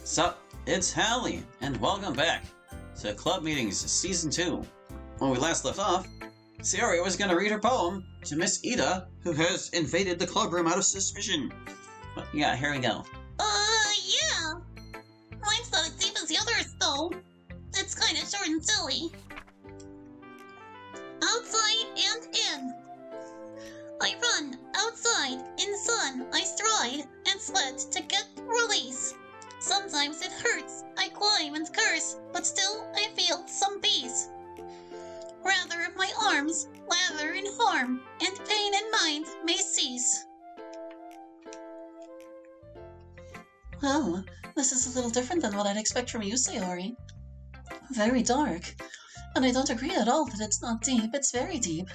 Sup, it's Hallie, and welcome back to Club Meetings Season 2. When we last left off, Sayori was going to read her poem to Miss Ida, who has invaded the club room out of suspicion. But yeah, here we go. Yeah. Mine's not as deep as the others, though. It's kind of short and silly. Outside and in. I run, outside, in sun, I stride, and sweat to get release. Sometimes it hurts, I climb and curse, but still I feel some peace. Rather my arms lather in harm, and pain in mind may cease. Well, this is a little different than what I'd expect from you, Sayori. Very dark. And I don't agree at all that it's not deep. It's very deep.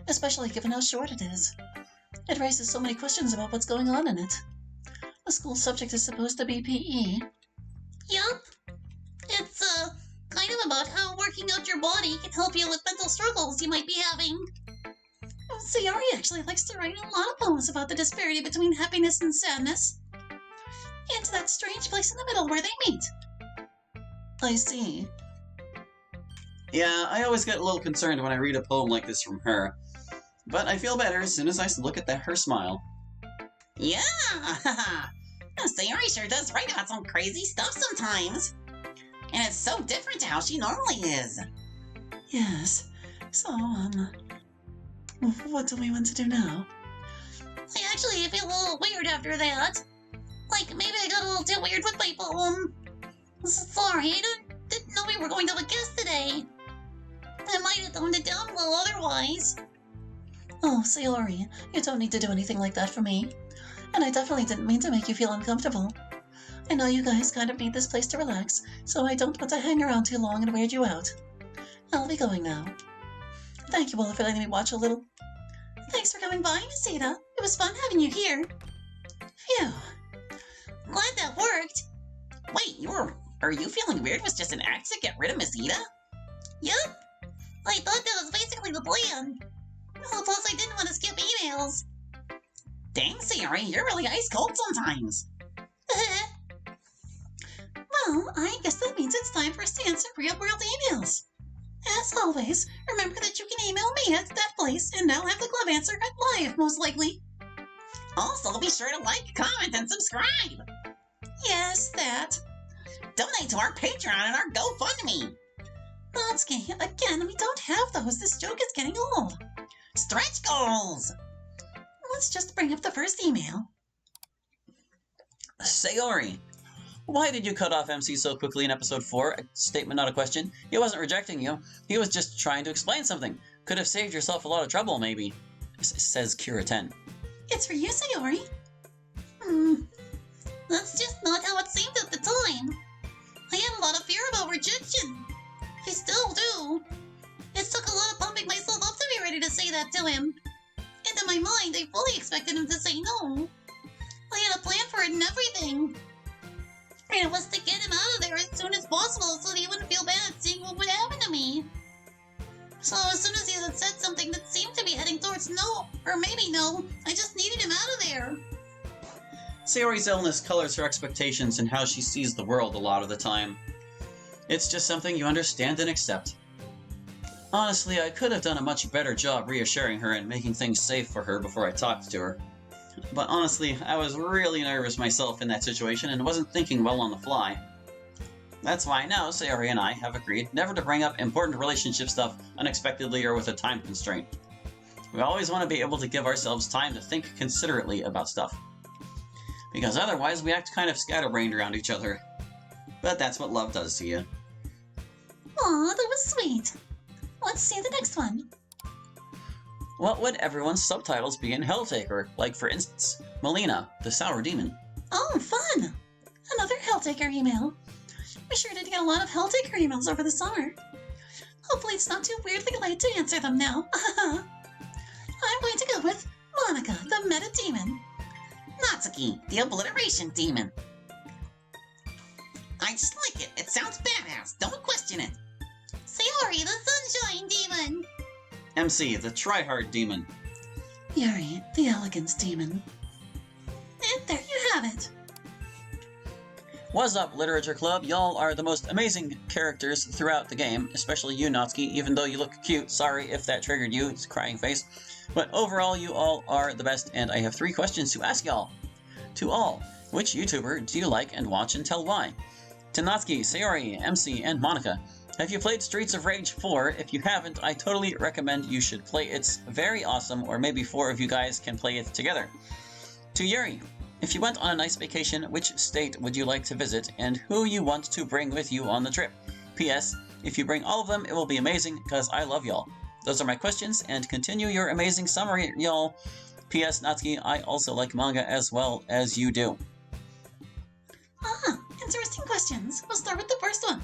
Especially given how short it is. It raises so many questions about what's going on in it. The school subject is supposed to be PE. Yup. It's, kind of about how working out your body can help you with mental struggles you might be having. Sayori actually likes to write a lot of poems about the disparity between happiness and sadness. And that strange place in the middle where they meet. I see. Yeah, I always get a little concerned when I read a poem like this from her. But I feel better as soon as I look at her smile. Yeah! Sayori sure does write about some crazy stuff sometimes. And it's so different to how she normally is. Yes. So, what do we want to do now? I actually feel a little weird after that. Like, maybe I got a little too weird with my poem. Sorry, I didn't know we were going to have a guest today. I might have toned it down a little otherwise. Oh, Sayori, you don't need to do anything like that for me. And I definitely didn't mean to make you feel uncomfortable. I know you guys kind of need this place to relax, so I don't want to hang around too long and weird you out. I'll be going now. Thank you all for letting me watch a little. Thanks for coming by, Miss Ida. It was fun having you here. Phew. Glad that worked. Wait, are you feeling weird was just an act to get rid of Miss Ida? Yup. I thought that was basically the plan. Oh, plus I didn't want to skip emails. Dang, Sayori, you're really ice cold sometimes. Well, I guess that means it's time for us to answer real-world emails. As always, remember that you can email me at that place, and I'll have the club answer at live, most likely. Also, be sure to like, comment, and subscribe. Yes, that. Donate to our Patreon and our GoFundMe. Natsuki, again, we don't have those. This joke is getting old. Stretch goals. Let's just bring up the first email. Sayori, why did you cut off MC so quickly in episode 4? A statement, not a question. He wasn't rejecting you. He was just trying to explain something. Could have saved yourself a lot of trouble, maybe. Says Kira 10. It's for you, Sayori. That's just not how it seemed at the time. I had a lot of fear about rejection. I still do. It took a lot of pumping myself up to be ready to say that to him. And in my mind, I fully expected him to say no. I had a plan for it and everything. And it was to get him out of there as soon as possible so that he wouldn't feel bad seeing what would happen to me. So as soon as he had said something that seemed to be heading towards no, or maybe no, I just needed him out of there. Sayori's illness colors her expectations and how she sees the world a lot of the time. It's just something you understand and accept. Honestly, I could have done a much better job reassuring her and making things safe for her before I talked to her. But honestly, I was really nervous myself in that situation and wasn't thinking well on the fly. That's why now Sayori and I have agreed never to bring up important relationship stuff unexpectedly or with a time constraint. We always want to be able to give ourselves time to think considerately about stuff. Because otherwise we act kind of scatterbrained around each other. But that's what love does to you. Aw, that was sweet. Let's see the next one. What would everyone's subtitles be in Helltaker? Like, for instance, Melina, the Sour Demon. Oh, fun! Another Helltaker email. We sure did get a lot of Helltaker emails over the summer. Hopefully it's not too weirdly late to answer them now. I'm going to go with Monica, the Meta Demon. Natsuki, the Obliteration Demon. I just like it. It sounds badass. Don't question it. Sayori, the Sunshine Demon. MC, the Tryhard Demon. Yuri, the Elegance Demon. And there you have it. What's up, Literature Club? Y'all are the most amazing characters throughout the game, especially you, Natsuki, even though you look cute. Sorry if that triggered you, it's a crying face. But overall, you all are the best, and I have 3 questions to ask y'all. To all, which YouTuber do you like and watch and tell why? To Natsuki, Sayori, MC, and Monica, have you played Streets of Rage 4? If you haven't, I totally recommend you should play. It's very awesome, or maybe 4 of you guys can play it together. To Yuri, if you went on a nice vacation, which state would you like to visit, and who you want to bring with you on the trip? P.S. If you bring all of them, it will be amazing, because I love y'all. Those are my questions, and continue your amazing summer, y'all. P.S. Natsuki, I also like manga as well as you do. Ah, interesting questions. We'll start with the first one.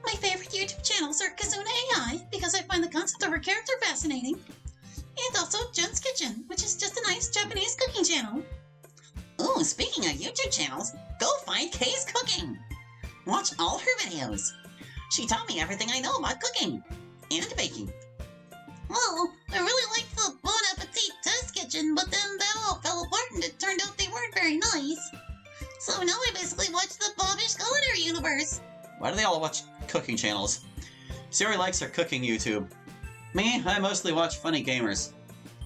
My favorite YouTube channels are Kazuna AI, because I find the concept of her character fascinating, and also Jun's Kitchen, which is just a nice Japanese cooking channel. Ooh, speaking of YouTube channels, go find Kay's Cooking. Watch all her videos. She taught me everything I know about cooking and baking. Well, I really liked the Bon Appetit test kitchen, but then that all fell apart and it turned out they weren't very nice. So now I basically watch the Bobbish Culinary Universe. Why do they all watch cooking channels? Sayori likes her cooking YouTube. Me, I mostly watch funny gamers.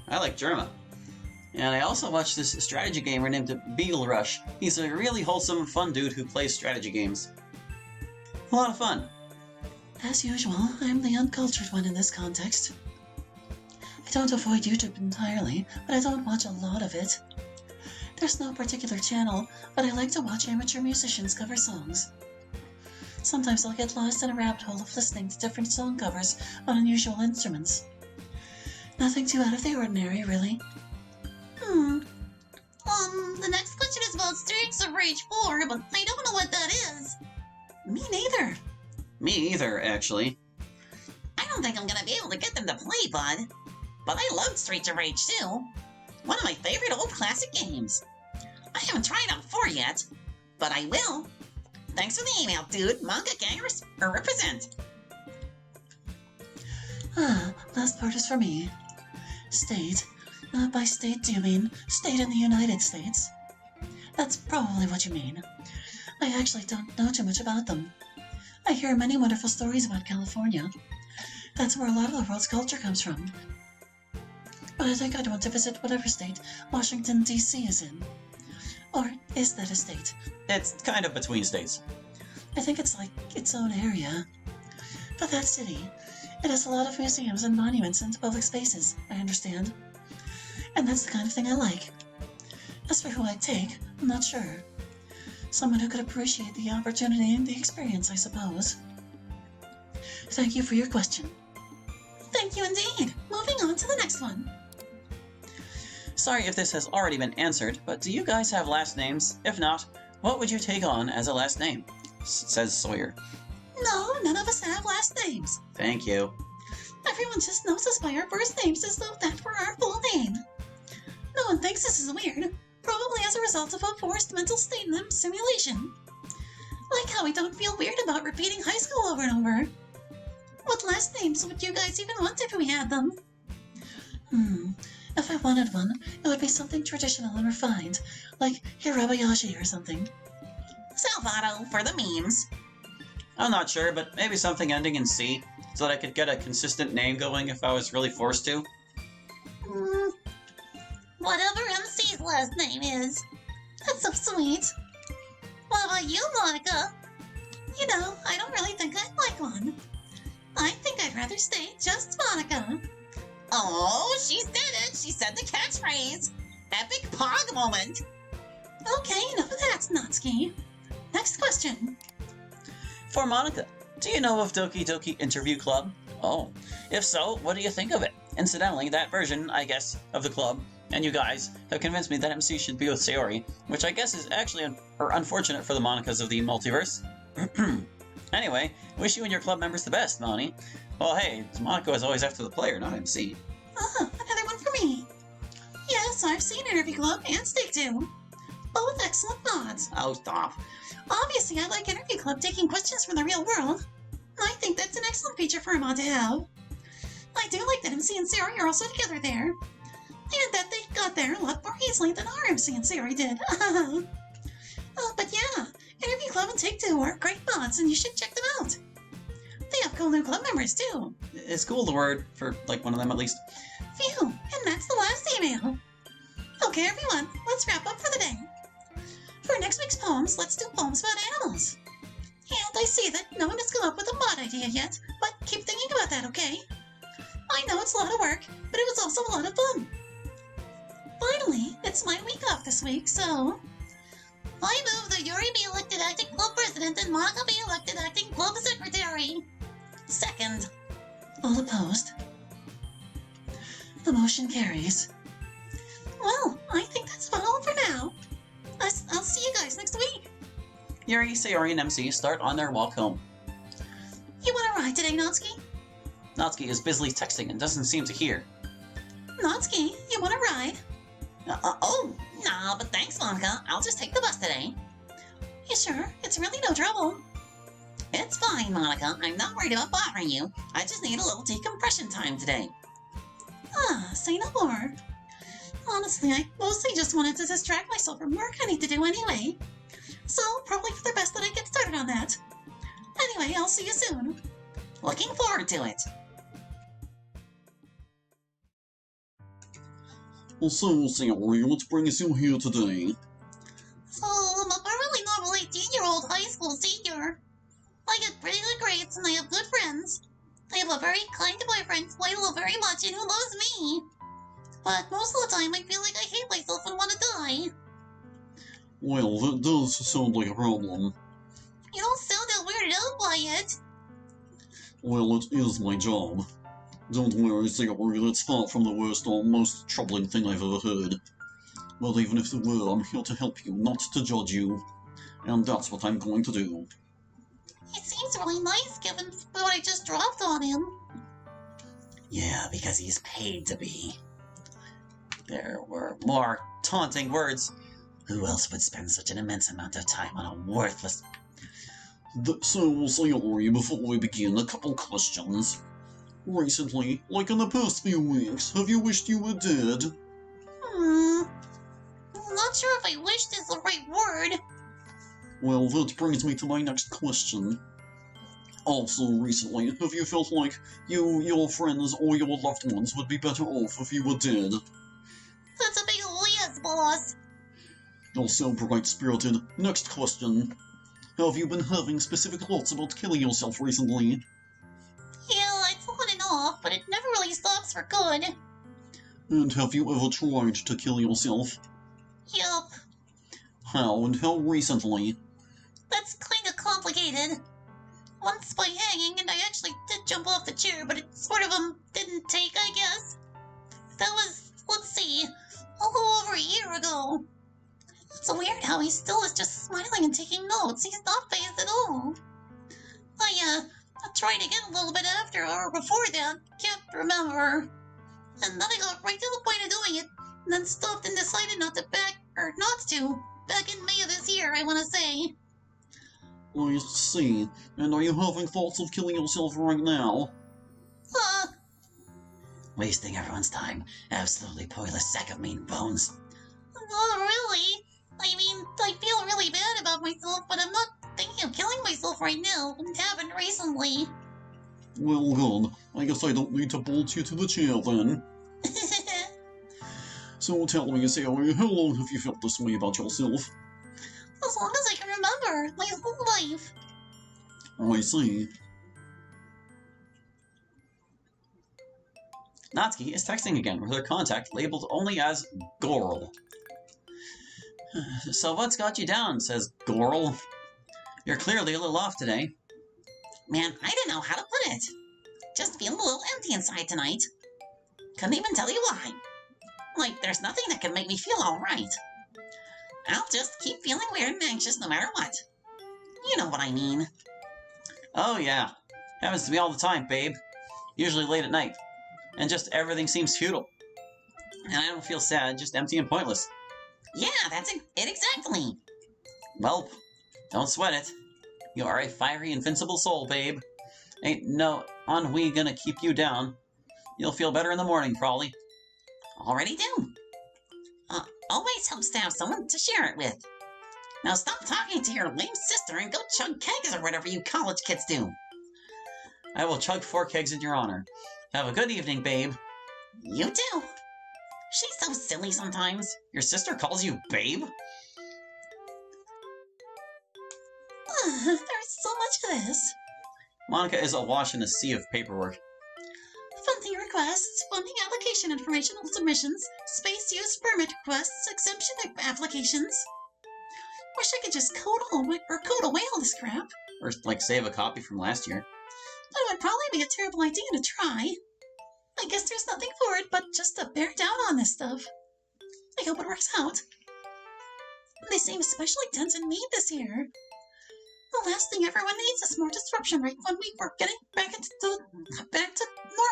I like Germa. And I also watch this strategy gamer named Beagle Rush. He's a really wholesome, fun dude who plays strategy games. A lot of fun. As usual, I'm the uncultured one in this context. I don't avoid YouTube entirely, but I don't watch a lot of it. There's no particular channel, but I like to watch amateur musicians cover songs. Sometimes I'll get lost in a rabbit hole of listening to different song covers on unusual instruments. Nothing too out of the ordinary, really. The next question is about Streets of Rage 4, but I don't know what that is. Me neither. Me either, actually. I don't think I'm gonna be able to get them to play, bud. But I loved Streets of Rage 2. One of my favorite old classic games. I haven't tried out 4 yet, but I will. Thanks for the email, dude. Manga gang represent. Last part is for me. State. By state, do you mean state in the United States? That's probably what you mean. I actually don't know too much about them. I hear many wonderful stories about California. That's where a lot of the world's culture comes from. But I think I'd want to visit whatever state Washington, D.C. is in. Or is that a state? It's kind of between states. I think it's like its own area. But that city, it has a lot of museums and monuments and public spaces, I understand. And that's the kind of thing I like. As for who I'd take, I'm not sure. Someone who could appreciate the opportunity and the experience, I suppose. Thank you for your question. Thank you indeed. Moving on to the next one. Sorry if this has already been answered, but do you guys have last names? If not, what would you take on as a last name? Says Sawyer. No, none of us have last names. Thank you. Everyone just knows us by our first names as though that were our full name. No one thinks this is weird, probably as a result of a forced mental state in the simulation. Like how we don't feel weird about repeating high school over and over. What last names would you guys even want if we had them? If I wanted one, it would be something traditional and refined, like Hirabayashi or something. Salvato for the memes. I'm not sure, but maybe something ending in C, so that I could get a consistent name going if I was really forced to. Whatever MC's last name is. That's so sweet. What about you, Monica? You know, I don't really think I'd like one. I think I'd rather stay just Monica. Oh, she said it! She said the catchphrase! Epic Pog moment! Okay, enough of that, Natsuki. Next question. For Monica, do you know of Doki Doki Interview Club? Oh, if so, what do you think of it? Incidentally, that version, I guess, of the club, and you guys, have convinced me that MC should be with Sayori, which I guess is actually unfortunate for the Monicas of the multiverse. Anyway, wish you and your club members the best, Moni. Well, hey, Monica is always after the player, not MC. Another one for me. Yes, I've seen Interview Club and Stay Tuned. Both excellent mods. Oh, stop. Obviously, I like Interview Club taking questions from the real world. I think that's an excellent feature for a mod to have. I do like that MC and Sayori are also together there. And that they got there a lot more easily than our MC and Sayori did. But yeah, Pt.2 are great mods and you should check them out. They have cool new club members too. Is cool the word for, like, one of them at least? Phew, and that's the last email. Okay, everyone, let's wrap up for the day. For next week's poems, let's do poems about animals. And I see that no one has come up with a mod idea yet, but keep thinking about that, okay? I know it's a lot of work, but it was also a lot of fun. Finally, it's my week off this week, so... I move that Yuri be elected acting club president and Monica be elected acting club secretary. Second. All opposed? The motion carries. Well, I think that's about all for now. I'll see you guys next week. Yuri, Sayori, and MC start on their walk home. You want a ride today, Natsuki? Natsuki is busily texting and doesn't seem to hear. Natsuki, you want a ride? Oh, nah, but thanks, Monica. I'll just take the bus today. You sure? It's really no trouble. It's fine, Monica. I'm not worried about bothering you. I just need a little decompression time today. Say no more. Honestly, I mostly just wanted to distract myself from work I need to do anyway. So, probably for the best that I get started on that. Anyway, I'll see you soon. Looking forward to it. So, Sayori, what brings you here today? So, I'm a perfectly normal 18-year-old high school senior. I get pretty good grades and I have good friends. I have a very kind boyfriend who I love very much and who loves me. But most of the time I feel like I hate myself and want to die. Well, that does sound like a problem. You don't sound that weirded out by it. Well, it is my job. Don't worry, Sayori, that's far from the worst or most troubling thing I've ever heard. But even if it were, I'm here to help you, not to judge you. And that's what I'm going to do. He seems really nice given what I just dropped on him. Yeah, because he's paid to be. There were more taunting words. Who else would spend such an immense amount of time on a worthless... So, Sayori, before we begin, a couple questions. Recently, like in the past few weeks, have you wished you were dead? I'm not sure if I wished is the right word. Well, that brings me to my next question. Also, recently, have you felt like you, your friends, or your loved ones would be better off if you were dead? That's a big yes, boss. You're so bright-spirited. Next question. Have you been having specific thoughts about killing yourself recently? Yeah, it's on and off, but it never really stops for good. And have you ever tried to kill yourself? Yup, How and how recently? that's kinda complicated. Once by hanging, and I actually did jump off the chair, but it sort of, didn't take, I guess. That was, let's see, a little over a year ago. It's weird how he still is just smiling and taking notes. He's not phased at all. I tried again a little bit after, or before that, can't remember. And then I got right to the point of doing it, and then stopped and decided not to, back in May of this year, I want to say. I see. And are you having thoughts of killing yourself right now? Wasting everyone's time. Absolutely pointless sack of mean bones. Not really. I mean, I feel really bad about myself, but I'm not thinking of killing myself right now. It happened recently. Well, good. I guess I don't need to bolt you to the chair then. So tell me, Sayori, how long have you felt this way about yourself? As long as I can remember, my whole life. I see. Natsuki is texting again with her contact labeled only as Gorl. So what's got you down, says Gorl. You're clearly a little off today. Man, I don't know how to put it. Just feeling a little empty inside tonight. Couldn't even tell you why. Like, there's nothing that can make me feel alright. I'll just keep feeling weird and anxious no matter what. You know what I mean. Oh yeah. Happens to me all the time, babe. Usually late at night. And just everything seems futile. And I don't feel sad, just empty and pointless. Yeah, that's it exactly. Well, don't sweat it. You are a fiery, invincible soul, babe. Ain't no ennui gonna keep you down. You'll feel better in the morning, probably. Already do. Always helps to have someone to share it with. Now stop talking to your lame sister and go chug kegs or whatever you college kids do. I will chug 4 kegs in your honor. Have a good evening, babe. You too. She's so silly sometimes. Your sister calls you babe? There's so much of this. Monica is awash in a sea of paperwork. Funding requests, funding application informational submissions, space use permit requests, exemption applications. Wish I could just code away all this crap. Or, like, save a copy from last year. But it would probably be a terrible idea to try. I guess there's nothing for it but just to bear down on this stuff. I hope it works out. They seem especially tense and mean this year. The last thing everyone needs is more disruption right when we were getting back to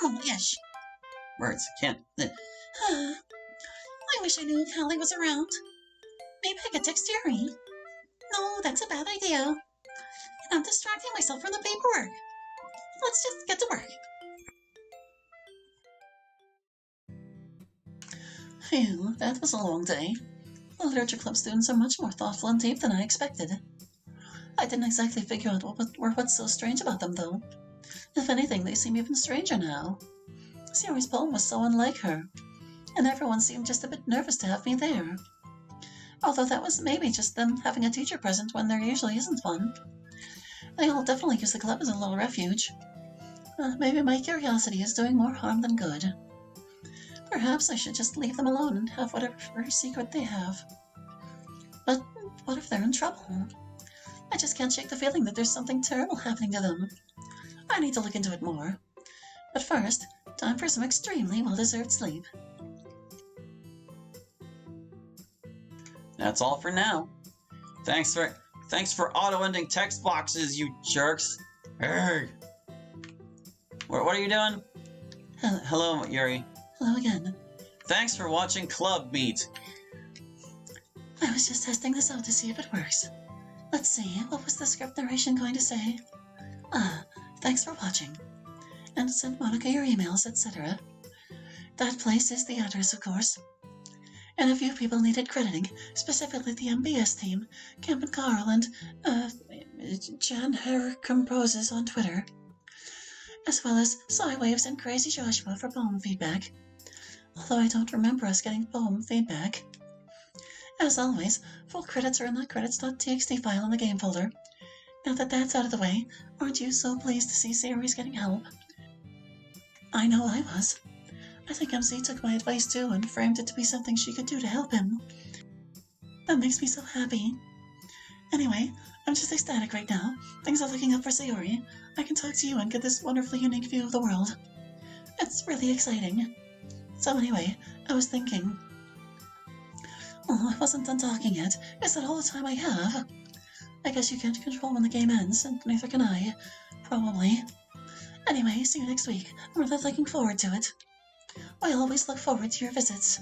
normal-ish. Words. Can't. I wish I knew if Hallie was around. Maybe I could text Jerry. No, that's a bad idea. And I'm distracting myself from the paperwork. Let's just get to work. Phew, that was a long day. The literature club students are much more thoughtful and deep than I expected. I didn't exactly figure out what's so strange about them, though. If anything, they seem even stranger now. Sayori's poem was so unlike her, and everyone seemed just a bit nervous to have me there. Although that was maybe just them having a teacher present when there usually isn't one. They all definitely use the club as a little refuge. Maybe my curiosity is doing more harm than good. Perhaps I should just leave them alone and have whatever secret they have. But what if they're in trouble? I just can't shake the feeling that there's something terrible happening to them. I need to look into it more. But first, time for some extremely well-deserved sleep. That's all for now. Thanks for auto-ending text boxes, you jerks. Urgh. What are you doing? Hello, Yuri. Hello again. Thanks for watching Club Meet. I was just testing this out to see if it works. Let's see, what was the script narration going to say? Thanks for watching. And send Monica your emails, etc. That place is the address, of course. And a few people needed crediting, specifically the MBS team, Camp and Carl, and, Jan Herr Composes on Twitter. As well as Cywaves and Crazy Joshua for poem feedback. Although I don't remember us getting poem feedback. As always, full credits are in the credits.txt file in the game folder. Now that that's out of the way, aren't you so pleased to see Sayori's getting help? I know I was. I think MC took my advice too and framed it to be something she could do to help him. That makes me so happy. Anyway, I'm just ecstatic right now. Things are looking up for Sayori. I can talk to you and get this wonderfully unique view of the world. It's really exciting. So anyway, I was thinking... Oh, I wasn't done talking yet. Is that all the time I have? I guess you can't control when the game ends, and neither can I. Probably. Anyway, see you next week. I'm really looking forward to it. I always look forward to your visits.